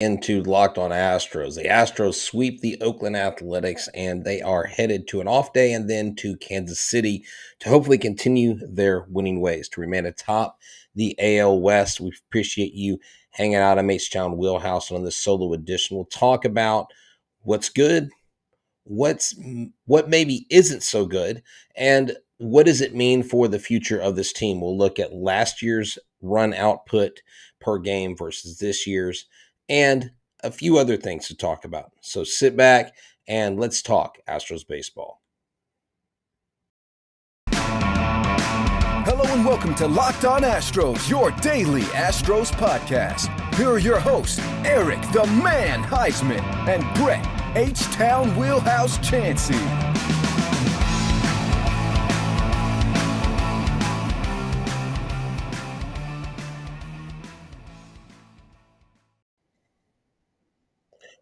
Into Locked On Astros. The Astros sweep the Oakland Athletics, and they are headed to an off day and then to Kansas City to hopefully continue their winning ways to remain atop the AL West. We appreciate you hanging out. I'm Htown Wheelhouse on this solo edition. We'll talk about what's good, what maybe isn't so good, and what does it mean for the future of this team. We'll look at last year's run output per game versus this year's, and a few other things to talk about. So sit back and let's talk Astros baseball. Hello and welcome to Locked On Astros, your daily Astros podcast. Here are your hosts, Eric the Man Heisman and Brett Htown Wheelhouse Chansey.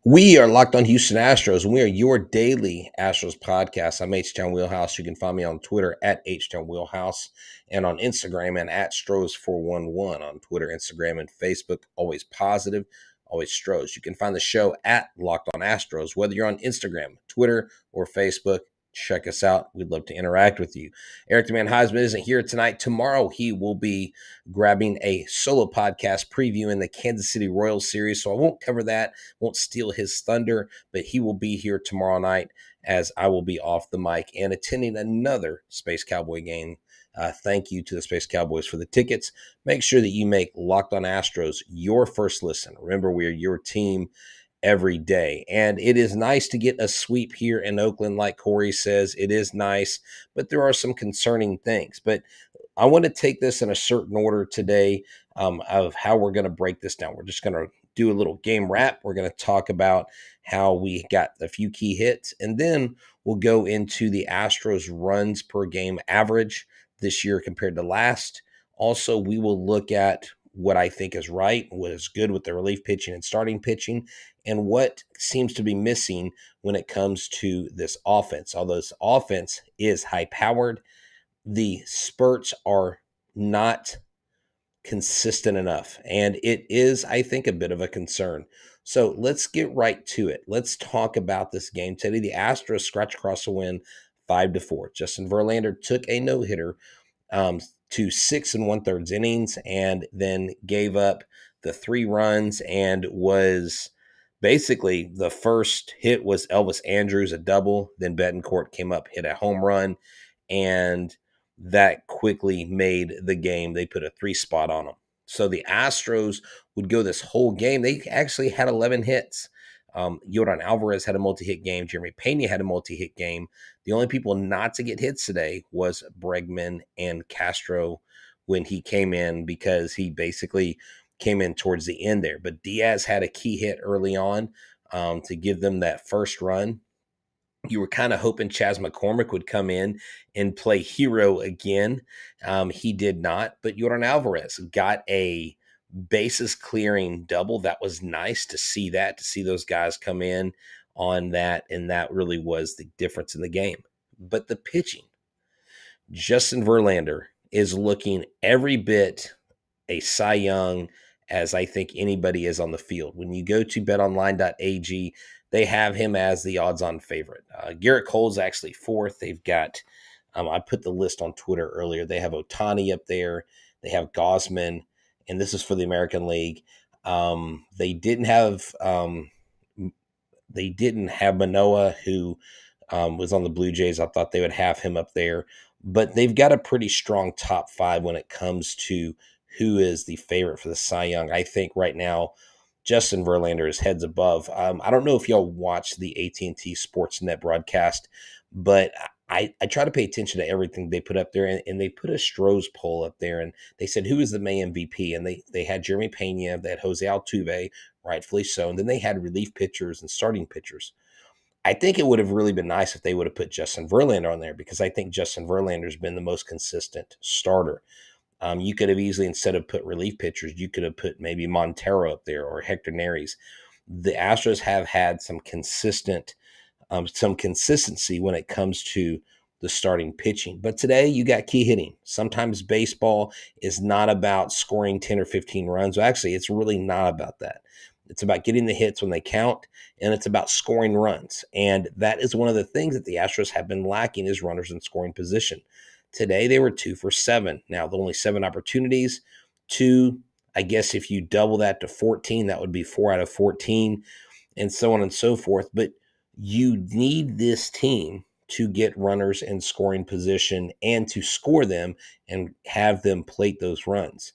We are Locked On Houston Astros, and we are your daily Astros podcast. I'm Htown Wheelhouse. You can find me on Twitter at Htown Wheelhouse and on Instagram and at Stros411 on Twitter, Instagram, and Facebook. Always positive, always Stros. You can find the show at Locked On Astros, whether you're on Instagram, Twitter, or Facebook. Check us out. We'd love to interact with you. Eric the Man Heisman isn't here tonight. Tomorrow, he will be grabbing a solo podcast previewing the Kansas City Royals series, so I won't cover that, won't steal his thunder, but he will be here tomorrow night as I will be off the mic and attending another Space Cowboy game. Thank you to the Space Cowboys for the tickets. Make sure that you make Locked On Astros your first listen. Remember, we are your team every day. And it is nice to get a sweep here in Oakland, like Corey says. It is nice, but there are some concerning things. But I want to take this in a certain order today of how we're going to break this down. We're just going to do a little game wrap. We're going to talk about how we got a few key hits, and then we'll go into the Astros runs per game average this year compared to last. Also, we will look at what I think is right, what is good with the relief pitching and starting pitching, and what seems to be missing when it comes to this offense. Although this offense is high-powered, the spurts are not consistent enough, and it is, I think, a bit of a concern. So let's get right to it. Let's talk about this game today. The Astros scratch across a win 5-4. Justin Verlander took a no-hitter to 6 1/3 innings and then gave up the 3 runs and was basically the first hit was Elvis Andrus, a double. Then Betancourt came up, hit a home run, and that quickly made the game. They put a 3 spot on them. So the Astros would go this whole game. They actually had 11 hits. Yordan Alvarez had a multi-hit game. Jeremy Pena had a multi-hit game. The only people not to get hits today was Bregman and Castro when he came in, because he basically came in towards the end there. But Diaz had a key hit early on to give them that first run. You were kind of hoping Chas McCormick would come in and play hero again. He did not, but Yordan Alvarez got a bases clearing double. That was nice to see to see those guys come in on that, and that really was the difference in the game. But the pitching, Justin Verlander is looking every bit a Cy Young as I think anybody is on the field. When you go to betonline.ag, they have him as the odds-on favorite. Garrett Cole's actually fourth. They've got, I put the list on Twitter earlier. They have Ohtani up there. They have Goldschmidt, and this is for the American League. They didn't have Manoah, who was on the Blue Jays. I thought they would have him up there, but they've got a pretty strong top 5 when it comes to who is the favorite for the Cy Young. I think right now Justin Verlander is heads above. I don't know if y'all watch the AT&T Sportsnet broadcast, but I try to pay attention to everything they put up there, and they put a Stros poll up there, and they said, who is the May MVP? And they had Jeremy Pena, they had Jose Altuve, rightfully so, and then they had relief pitchers and starting pitchers. I think it would have really been nice if they would have put Justin Verlander on there, because I think Justin Verlander has been the most consistent starter. You could have easily, instead of put relief pitchers, you could have put maybe Montero up there or Hector Neris. The Astros have had some consistency when it comes to the starting pitching. But today you got key hitting. Sometimes baseball is not about scoring 10 or 15 runs. Well, actually, it's really not about that. It's about getting the hits when they count, and it's about scoring runs. And that is one of the things that the Astros have been lacking is runners in scoring position. Today, they were 2 for 7. Now, the only 7 opportunities, 2, I guess if you double that to 14, that would be 4 out of 14, and so on and so forth. But you need this team to get runners in scoring position and to score them and have them plate those runs,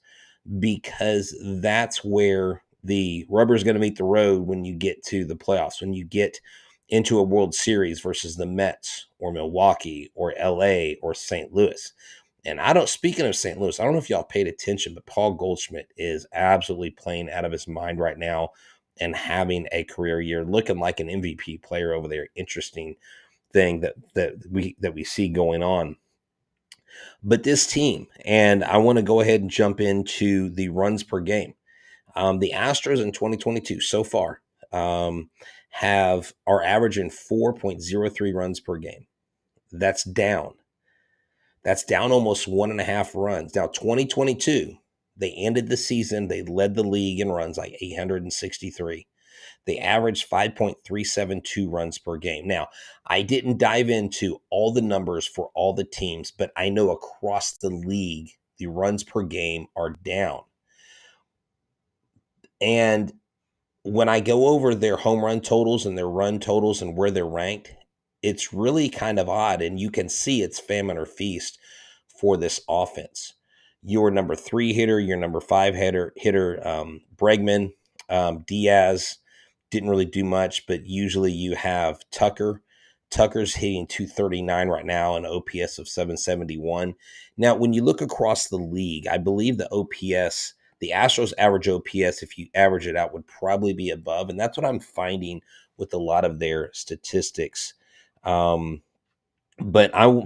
because that's where the rubber is going to meet the road when you get to the playoffs, when you get into a World Series versus the Mets or Milwaukee or LA or St. Louis. And speaking of St. Louis, I don't know if y'all paid attention, but Paul Goldschmidt is absolutely playing out of his mind right now and having a career year, looking like an MVP player over there. Interesting thing that we see going on. But this team, and I want to go ahead and jump into the runs per game. The Astros in 2022 so far are averaging 4.03 runs per game. That's down. That's down almost 1.5 runs. Now, 2022, they ended the season. They led the league in runs, like 863. They averaged 5.372 runs per game. Now, I didn't dive into all the numbers for all the teams, but I know across the league, the runs per game are down. And when I go over their home run totals and their run totals and where they're ranked, it's really kind of odd. And you can see it's famine or feast for this offense. Your number 3 hitter, your number 5 hitter, Bregman, Diaz, didn't really do much, but usually you have Tucker. Tucker's hitting 239 right now, an OPS of 771. Now, when you look across the league, I believe the Astros average OPS, if you average it out, would probably be above. And that's what I'm finding with a lot of their statistics. But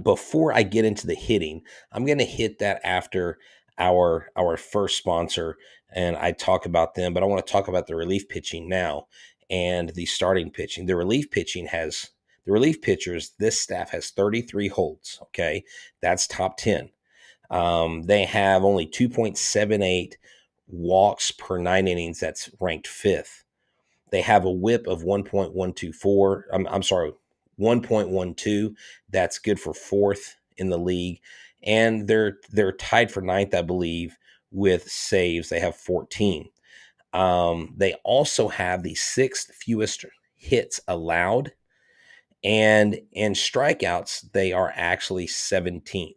before I get into the hitting, I'm going to hit that after our first sponsor, and I talk about them. But I want to talk about the relief pitching now and the starting pitching. The relief pitchers, this staff has 33 holds. Okay, that's top 10. They have only 2.78 walks per 9 innings. That's ranked 5th. They have a whip of 1.124. I'm sorry, 1.12. That's good for 4th in the league. And they're tied for 9th, I believe, with saves. They have 14. They also have the 6th fewest hits allowed. And in strikeouts, they are actually 17th.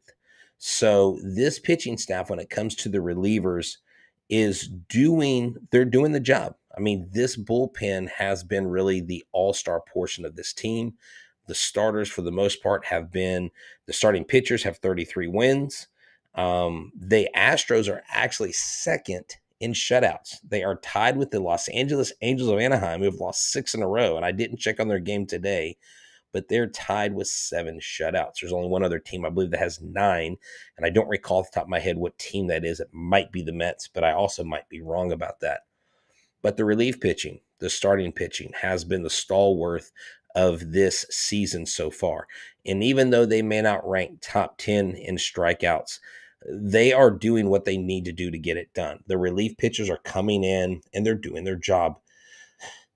So this pitching staff, when it comes to the relievers, they're doing the job. I mean, this bullpen has been really the all-star portion of this team. The starters, for the most part, the starting pitchers have 33 wins. The Astros are actually 2nd in shutouts. They are tied with the Los Angeles Angels of Anaheim, who have lost 6 in a row. And I didn't check on their game today, but they're tied with 7 shutouts. There's only one other team, I believe, that has 9, and I don't recall off the top of my head what team that is. It might be the Mets, but I also might be wrong about that. But the relief pitching, the starting pitching, has been the stalwart of this season so far. And even though they may not rank top 10 in strikeouts, they are doing what they need to do to get it done. The relief pitchers are coming in, and they're doing their job.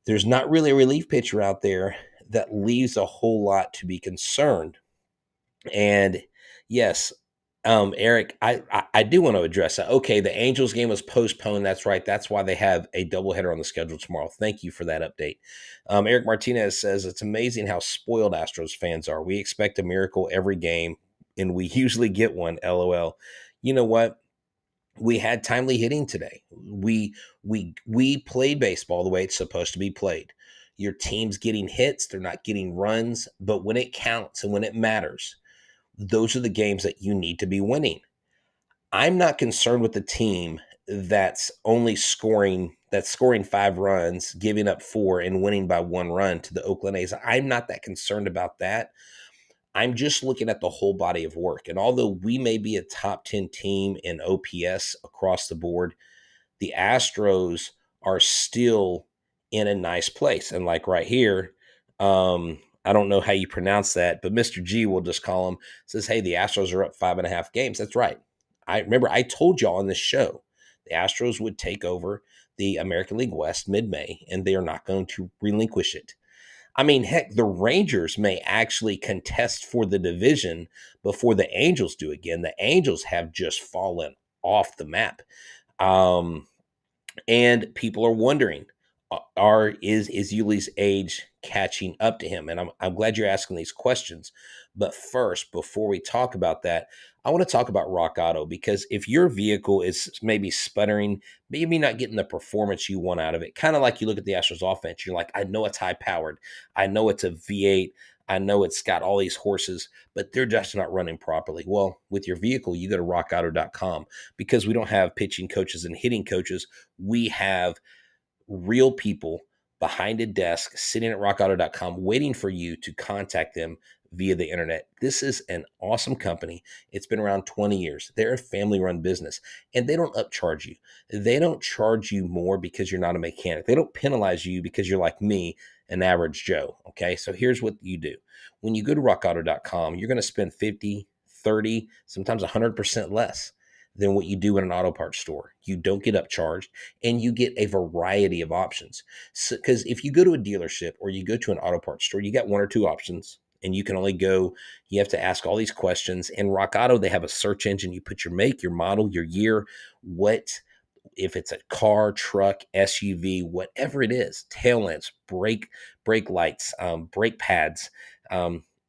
There's not really a relief pitcher out there that leaves a whole lot to be concerned. And yes, Eric, I do want to address that. Okay, the Angels game was postponed. That's right. That's why they have a doubleheader on the schedule tomorrow. Thank you for that update. Eric Martinez says, it's amazing how spoiled Astros fans are. We expect a miracle every game, and we usually get one, LOL. You know what? We had timely hitting today. We played baseball the way it's supposed to be played. Your team's getting hits. They're not getting runs. But when it counts and when it matters, those are the games that you need to be winning. I'm not concerned with the team that's scoring 5 runs, giving up 4, and winning by 1 run to the Oakland A's. I'm not that concerned about that. I'm just looking at the whole body of work. And although we may be a top 10 team in OPS across the board, the Astros are still in a nice place. And like right here, I don't know how you pronounce that, but Mr. G, we'll just call him, says, hey, the Astros are up 5.5 games. That's right. I remember I told y'all on this show, the Astros would take over the American League West mid-May, and they are not going to relinquish it. I mean, heck, the Rangers may actually contest for the division before the Angels do again. The Angels have just fallen off the map. And people are wondering, is Yuli's age catching up to him? And I'm glad you're asking these questions. But first, before we talk about that, I want to talk about Rock Auto, because if your vehicle is maybe sputtering, maybe not getting the performance you want out of it, kind of like you look at the Astros offense, you're like, I know it's high powered, I know it's a V8, I know it's got all these horses, but they're just not running properly. Well, with your vehicle, you go to rockauto.com, because we don't have pitching coaches and hitting coaches. We have real people behind a desk sitting at rockauto.com waiting for you to contact them via the internet. This is an awesome company. It's been around 20 years. They're a family-run business, and they don't upcharge you. They don't charge you more because you're not a mechanic. They don't penalize you because you're like me, an average Joe. Okay, so here's what you do. When you go to rockauto.com, you're going to spend 50, 30, sometimes 100% less than what you do in an auto parts store. You don't get upcharged, and you get a variety of options. Because if you go to a dealership or you go to an auto parts store, you got one or two options, and you can only go, you have to ask all these questions. In Rock Auto, they have a search engine. You put your make, your model, your year, if it's a car, truck, SUV, whatever it is, tail lamps, brake lights, brake pads,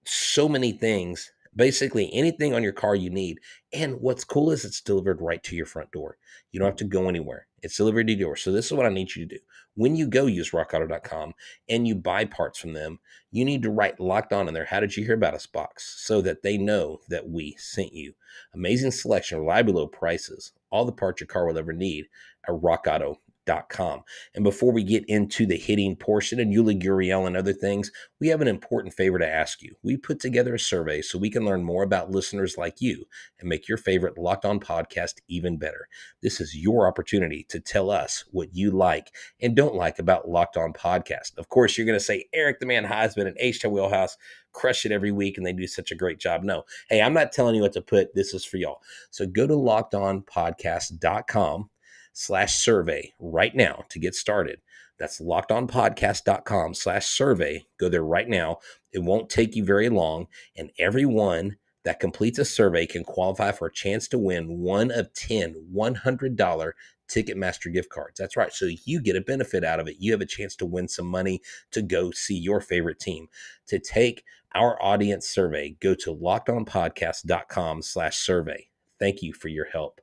so many things. Basically, anything on your car you need. And what's cool is it's delivered right to your front door. You don't have to go anywhere. It's delivered to your door. So this is what I need you to do. When you go use rockauto.com and you buy parts from them, you need to write Locked On in there, "How did you hear about us?" box, so that they know that we sent you. Amazing selection, reliably low prices, all the parts your car will ever need at rockauto.com. And before we get into the hitting portion and Yuli Gurriel and other things, we have an important favor to ask you. We put together a survey so we can learn more about listeners like you and make your favorite Locked On podcast even better. This is your opportunity to tell us what you like and don't like about Locked On Podcast. Of course, you're going to say, Eric the Man Heisman and Htown Wheelhouse crush it every week and they do such a great job. No, hey, I'm not telling you what to put. This is for y'all. So go to lockedonpodcast.com/survey right now to get started. That's lockedonpodcast.com/survey. Go there right now. It won't take you very long. And everyone that completes a survey can qualify for a chance to win one of 10 $100 Ticketmaster gift cards. That's right. So you get a benefit out of it. You have a chance to win some money to go see your favorite team. To take our audience survey, go to lockedonpodcast.com/survey. Thank you for your help.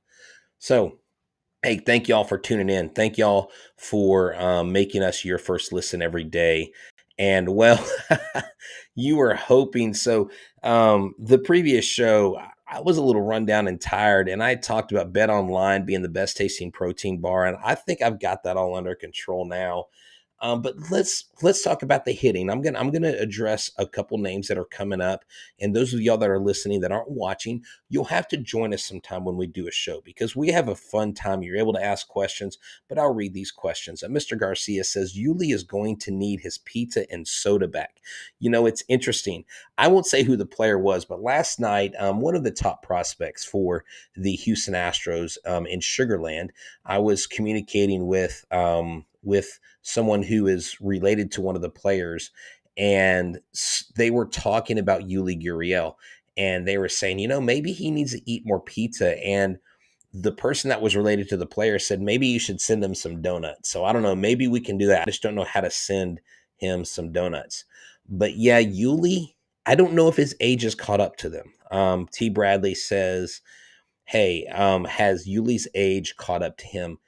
So, hey, thank y'all for tuning in. Thank y'all for making us your first listen every day. And well, you were hoping. So the previous show, I was a little run down and tired, and I talked about Bet Online being the best tasting protein bar, and I think I've got that all under control now. But let's talk about the hitting. I'm gonna address a couple names that are coming up, and those of y'all that are listening that aren't watching, you'll have to join us sometime when we do a show, because we have a fun time. You're able to ask questions, but I'll read these questions. Mr. Garcia says Yuli is going to need his pizza and soda back. You know, it's interesting. I won't say who the player was, but last night, one of the top prospects for the Houston Astros in Sugarland, I was communicating with someone who is related to one of the players, and they were talking about Yuli Gurriel, and they were saying, you know, maybe he needs to eat more pizza. And the person that was related to the player said, maybe you should send him some donuts. So I don't know, maybe we can do that. I just don't know how to send him some donuts. But yeah, Yuli, I don't know if his age is caught up to them. T. Bradley says, hey, has Yuli's age caught up to him?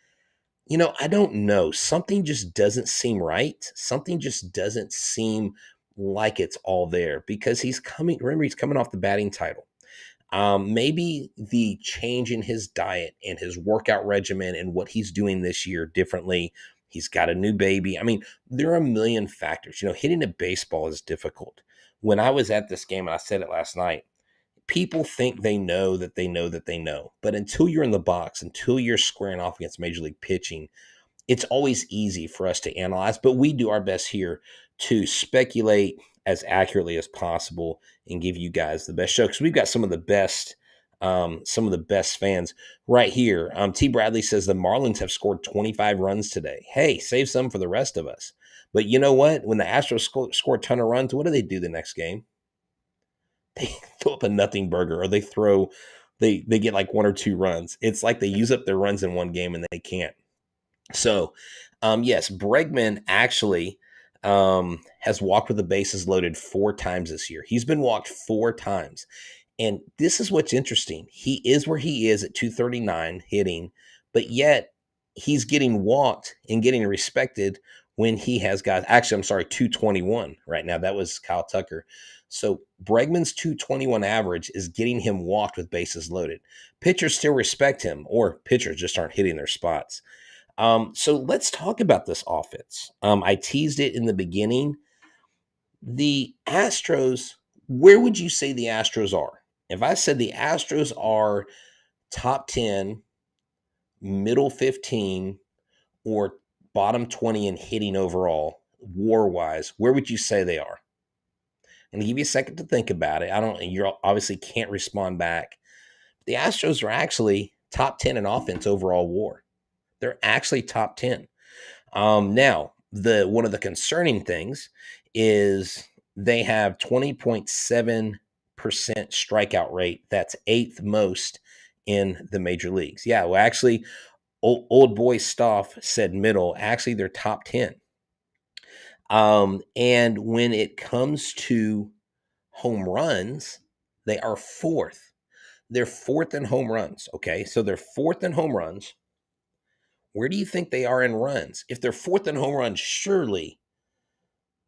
You know, I don't know. Something just doesn't seem right. Something just doesn't seem like it's all there, because he's coming off the batting title. Maybe the change in his diet and his workout regimen and what he's doing this year differently. He's got a new baby. I mean, there are a million factors. You know, hitting a baseball is difficult. When I was at this game, and I said it last night, people think they know that they know that they know. But until you're in the box, until you're squaring off against Major League pitching, it's always easy for us to analyze. But we do our best here to speculate as accurately as possible and give you guys the best show, because we've got some of the best Some of the best fans right here. T. Bradley says the Marlins have scored 25 runs today. Hey, save some for the rest of us. But you know what? When the Astros score a ton of runs, what do they do the next game? They throw up a nothing burger, or they get like 1 or 2 runs. It's like they use up their runs in one game and they can't. So, yes, Bregman actually has walked with the bases loaded 4 times this year. He's been walked 4 times. And this is what's interesting. He is where he is at 239 hitting, but yet he's getting walked and getting respected when he has got, actually, I'm sorry, 221 right now. That was Kyle Tucker. So Bregman's 221 average is getting him walked with bases loaded. Pitchers still respect him, or pitchers just aren't hitting their spots. So let's talk about this offense. I teased it in the beginning. The Astros, where would you say the Astros are? If I said the Astros are top 10, middle 15, or bottom 20 in hitting overall, WAR-wise, where would you say they are? And to give you a second to think about it, you obviously can't respond back. The Astros are actually top 10 in offense overall WAR. They're actually top 10. Now, one of the concerning things is they have 20.7% strikeout rate. That's 8th most in the major leagues. Yeah, well, actually, old boy Stoff said middle. Actually, they're top 10. And when it comes to home runs, they are 4th. They're 4th in home runs. Okay, so they're 4th in home runs. Where do you think they are in runs? If they're 4th in home runs, surely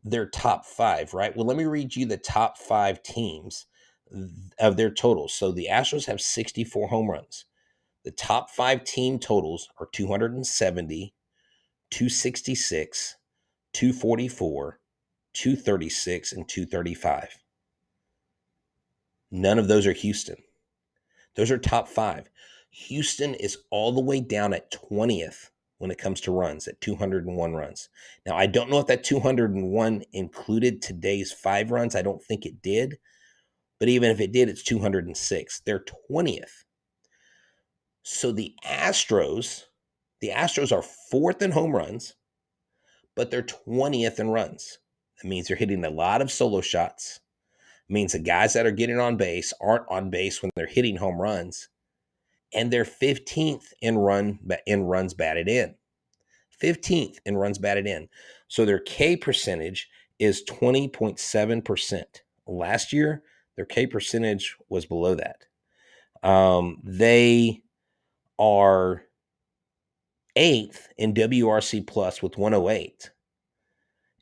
they're top 5, right? Well, let me read you the top 5 teams of their totals. So the Astros have 64 home runs. The top 5 team totals are 270, 266, 244, 236, and 235. None of those are Houston. Those are top 5. Houston is all the way down at 20th when it comes to runs, at 201 runs. Now, I don't know if that 201 included today's 5 runs. I don't think it did. But even if it did, it's 206. They're 20th. So the Astros are 4th in home runs, but they're 20th in runs. That means they're hitting a lot of solo shots. It means the guys that are getting on base aren't on base when they're hitting home runs. And they're 15th in runs batted in. 15th in runs batted in. So their K percentage is 20.7%. Last year, their K percentage was below that. They are 8th in WRC plus with 108.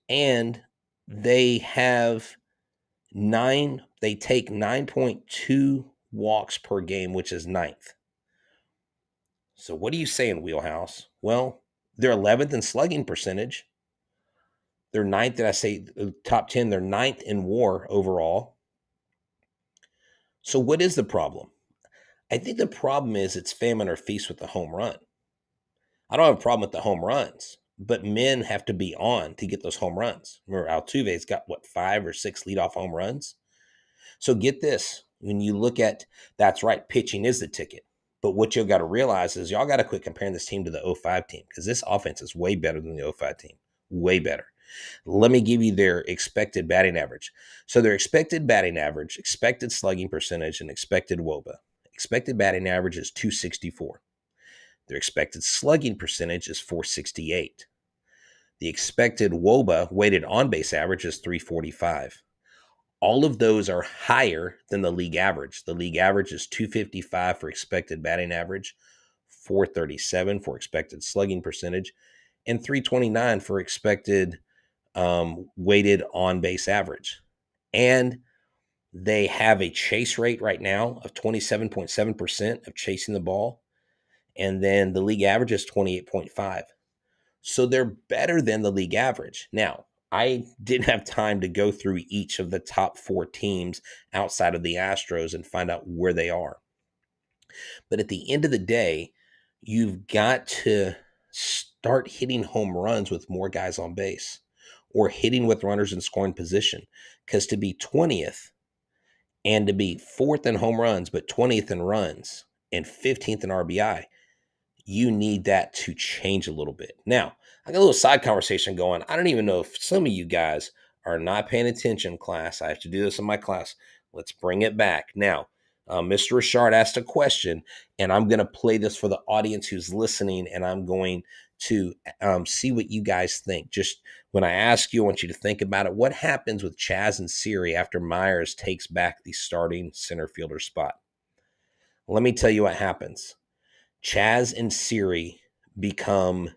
And they take 9.2 walks per game, which is 9th. So what are you saying, Wheelhouse? Well, they're 11th in slugging percentage. They're 9th, did I say top 10? They're 9th in WAR overall. So what is the problem? I think the problem is it's famine or feast with the home run. I don't have a problem with the home runs, but men have to be on to get those home runs. Remember, Altuve's got, 5 or 6 leadoff home runs? So get this. When you look at, that's right, pitching is the ticket. But what you've got to realize is y'all got to quit comparing this team to the 05 team, because this offense is way better than the 05 team. Way better. Let me give you their expected batting average. So their expected batting average, expected slugging percentage, and expected WOBA. Expected batting average is 264. Their expected slugging percentage is 468. The expected WOBA, weighted on-base average, is 345. All of those are higher than the league average. The league average is 255 for expected batting average, 437 for expected slugging percentage, and 329 for expected weighted on-base average. And they have a chase rate right now of 27.7% of chasing the ball. And then the league average is 28.5. So they're better than the league average. Now, I didn't have time to go through each of the top 4 teams outside of the Astros and find out where they are. But at the end of the day, you've got to start hitting home runs with more guys on base, or hitting with runners in scoring position. Because to be 20th And to be 4th in home runs, but 20th in runs and 15th in RBI, you need that to change a little bit. Now, I got a little side conversation going. I don't even know if some of you guys are not paying attention, class. I have to do this in my class. Let's bring it back. Now, Mr. Richard asked a question, and I'm going to play this for the audience who's listening, and I'm going to see what you guys think. Just when I ask you, I want you to think about it. What happens with Chas and Siri after Myers takes back the starting center fielder spot? Let me tell you what happens. Chas and Siri become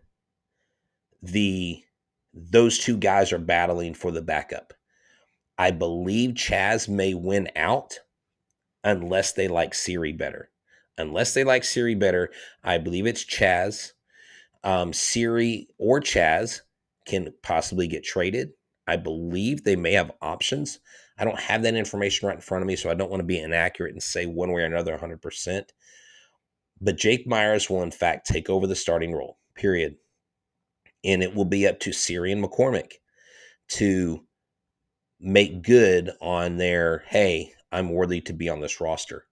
those two guys are battling for the backup. I believe Chas may win out unless they like Siri better. Unless they like Siri better, I believe it's Chas. Siri or Chas can possibly get traded. I believe they may have options. I don't have that information right in front of me, so I don't want to be inaccurate and say one way or another 100%. But Jake Myers will, in fact, take over the starting role, period. And it will be up to Siri and McCormick to make good on their, hey, I'm worthy to be on this roster.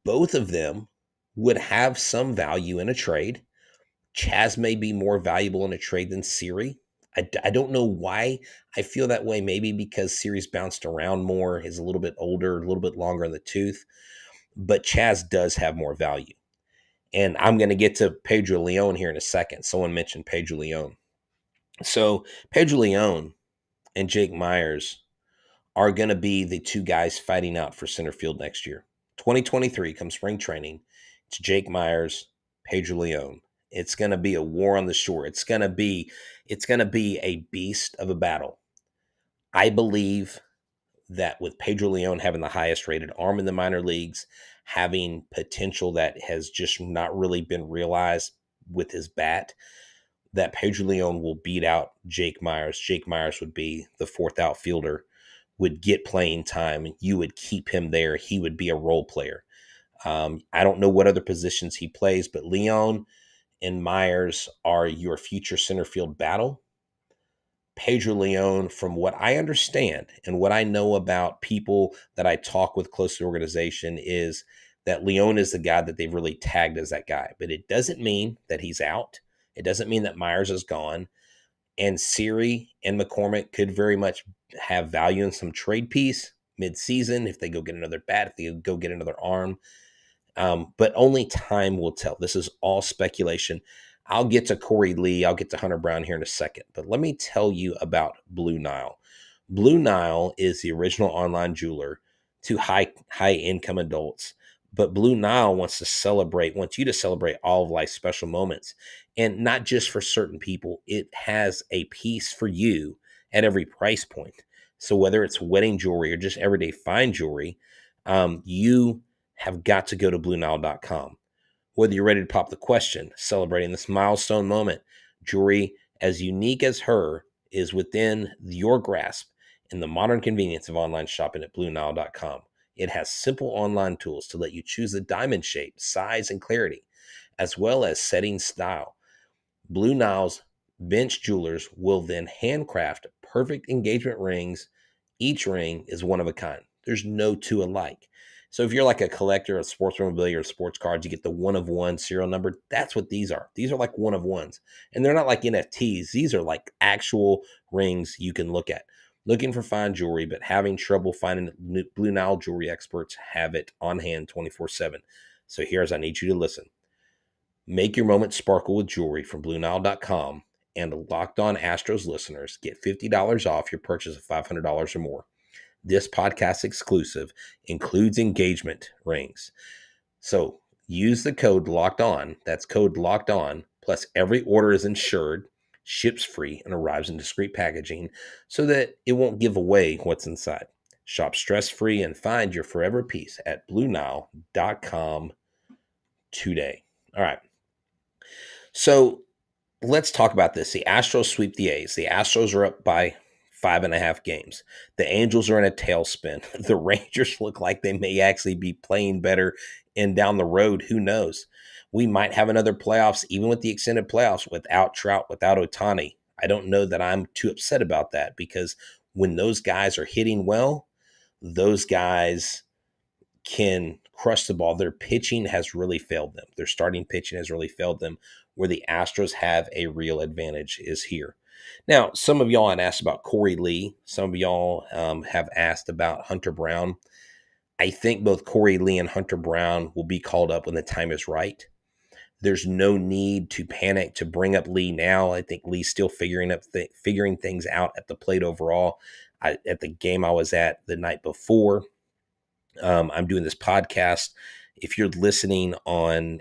Both of them would have some value in a trade. Chas may be more valuable in a trade than Siri. I don't know why I feel that way. Maybe because Siri's bounced around more, is a little bit older, a little bit longer in the tooth. But Chas does have more value. And I'm going to get to Pedro Leon here in a second. Someone mentioned Pedro Leon. So Pedro Leon and Jake Myers are going to be the two guys fighting out for center field next year. 2023 comes spring training. It's Jake Myers, Pedro Leon. It's going to be a war on the shore. It's going to be a beast of a battle. I believe that with Pedro Leon having the highest rated arm in the minor leagues, having potential that has just not really been realized with his bat, that Pedro Leon will beat out Jake Myers. Jake Myers would be the 4th outfielder, would get playing time. You would keep him there. He would be a role player. I don't know what other positions he plays, but Leon and Myers are your future center field battle. Pedro Leon, from what I understand and what I know about people that I talk with close to the organization, is that Leon is the guy that they've really tagged as that guy. But it doesn't mean that he's out. It doesn't mean that Myers is gone. And Siri and McCormick could very much have value in some trade piece mid-season if they go get another bat, if they go get another arm. But only time will tell. This is all speculation. I'll get to Corey Lee. I'll get to Hunter Brown here in a second. But let me tell you about Blue Nile. Blue Nile is the original online jeweler to high income adults. But Blue Nile wants you to celebrate all of life's special moments. And not just for certain people. It has a piece for you at every price point. So whether it's wedding jewelry or just everyday fine jewelry, you have got to go to BlueNile.com. Whether you're ready to pop the question, celebrating this milestone moment, jewelry as unique as her is within your grasp in the modern convenience of online shopping at BlueNile.com. It has simple online tools to let you choose the diamond shape, size, and clarity, as well as setting style. Blue Nile's bench jewelers will then handcraft perfect engagement rings. Each ring is one of a kind. There's no two alike. So if you're like a collector of sports memorabilia or sports cards, you get the 1-of-1 serial number. That's what these are. These are like 1-of-1s. And they're not like NFTs. These are like actual rings you can look at. Looking for fine jewelry, but having trouble finding it, Blue Nile jewelry experts have it on hand 24/7. So here's, I need you to listen. Make your moment sparkle with jewelry from BlueNile.com, and Locked On Astros listeners get $50 off your purchase of $500 or more. This podcast exclusive includes engagement rings. So use the code Locked On. That's code Locked On. Plus every order is insured, ships free, and arrives in discreet packaging so that it won't give away what's inside. Shop stress-free and find your forever piece at BlueNile.com today. All right. So let's talk about this. The Astros sweep the A's. The Astros are up by 5.5 games. The Angels are in a tailspin. The Rangers look like they may actually be playing better, and down the road, who knows? We might have another playoffs, even with the extended playoffs, without Trout, without Ohtani. I don't know that I'm too upset about that, because when those guys are hitting well, those guys can crush the ball. Their pitching has really failed them. Their starting pitching has really failed them. Where the Astros have a real advantage is here. Now, some of y'all had asked about Corey Lee. Some of y'all have asked about Hunter Brown. I think both Corey Lee and Hunter Brown will be called up when the time is right. There's no need to panic to bring up Lee now. I think Lee's still figuring things out at the plate overall. At the game I was at the night before, I'm doing this podcast. If you're listening on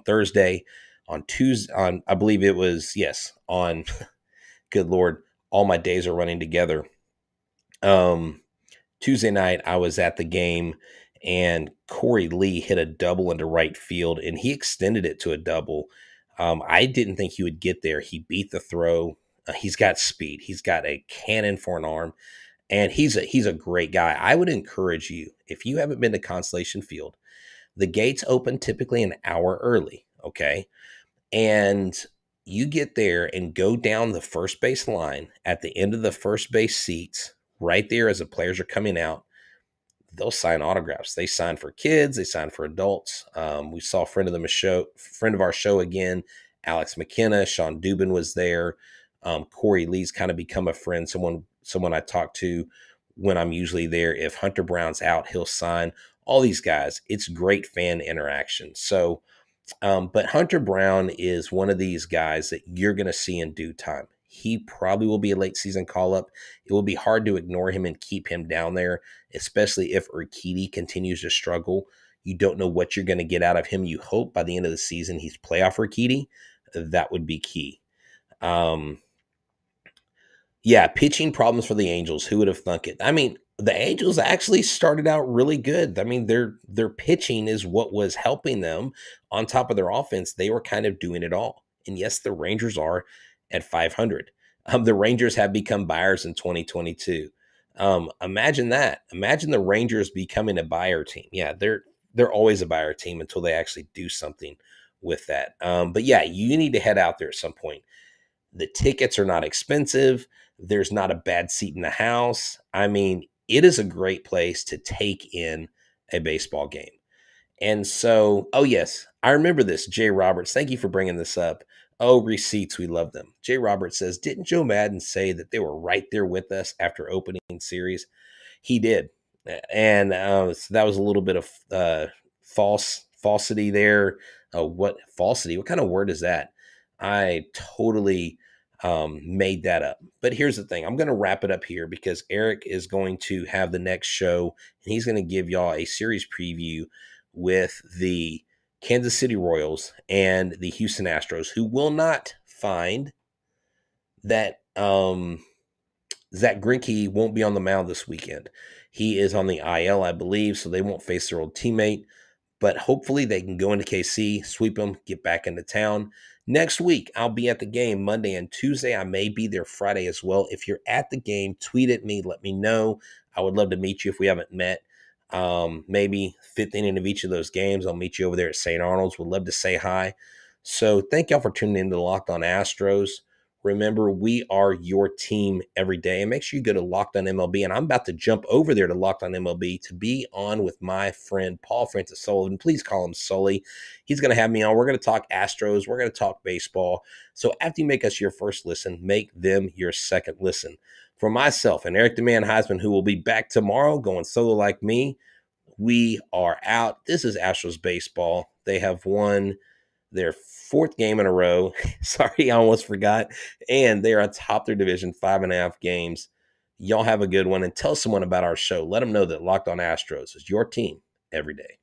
Thursday, on Tuesday, I believe it was, yes, on good Lord, all my days are running together. Tuesday night, I was at the game and Corey Lee hit a double into right field and he extended it to a double. I didn't think he would get there. He beat the throw. He's got speed. He's got a cannon for an arm. And he's a great guy. I would encourage you, if you haven't been to Constellation Field, the gates open typically an hour early, okay? And you get there and go down the first base line at the end of the first base seats, right there as the players are coming out. They'll sign autographs. They sign for kids. They sign for adults. We saw a friend of our show again, Alex McKenna. Sean Dubin was there. Corey Lee's kind of become a friend, someone I talk to when I'm usually there. If Hunter Brown's out, he'll sign. All these guys, it's great fan interaction. So, but Hunter Brown is one of these guys that you're going to see in due time. He probably will be a late season call up. It will be hard to ignore him and keep him down there, especially if Urquidy continues to struggle. You don't know what you're going to get out of him. You hope by the end of the season he's playoff Urquidy. That would be key. Yeah, pitching problems for the Angels. Who would have thunk it? I mean, the Angels actually started out really good. I mean, their pitching is what was helping them. On top of their offense, they were kind of doing it all. And yes, the Rangers are at 500. The Rangers have become buyers in 2022. Imagine that. Imagine the Rangers becoming a buyer team. Yeah, they're always a buyer team until they actually do something with that. But yeah, you need to head out there at some point. The tickets are not expensive. There's not a bad seat in the house. I mean, it is a great place to take in a baseball game. And so, oh yes, I remember this. Jay Roberts, thank you for bringing this up. Oh, receipts, we love them. Jay Roberts says, didn't Joe Madden say that they were right there with us after opening series? He did. And so that was a little bit of falsity there. What falsity? What kind of word is that? I totally made that up. But here's the thing. I'm going to wrap it up here because Eric is going to have the next show and he's going to give y'all a series preview with the Kansas City Royals and the Houston Astros, who will not find that Zach Greinke won't be on the mound this weekend. He is on the IL, I believe, so they won't face their old teammate. But hopefully they can go into KC, sweep them, get back into town. Next week, I'll be at the game Monday and Tuesday. I may be there Friday as well. If you're at the game, tweet at me. Let me know. I would love to meet you if we haven't met. Maybe fifth inning of each of those games. I'll meet you over there at St. Arnold's. Would love to say hi. So thank y'all for tuning in to Locked On Astros. Remember, we are your team every day. And make sure you go to Locked On MLB. And I'm about to jump over there to Locked On MLB to be on with my friend Paul Francis Sullivan. Please call him Sully. He's going to have me on. We're going to talk Astros. We're going to talk baseball. So after you make us your first listen, make them your second listen. For myself and Eric the Man Heisman, who will be back tomorrow going solo like me, we are out. This is Astros baseball. They have won their fourth game in a row. Sorry, I almost forgot. And they are on top of their division, 5.5 games. Y'all have a good one and tell someone about our show. Let them know that Locked On Astros is your team every day.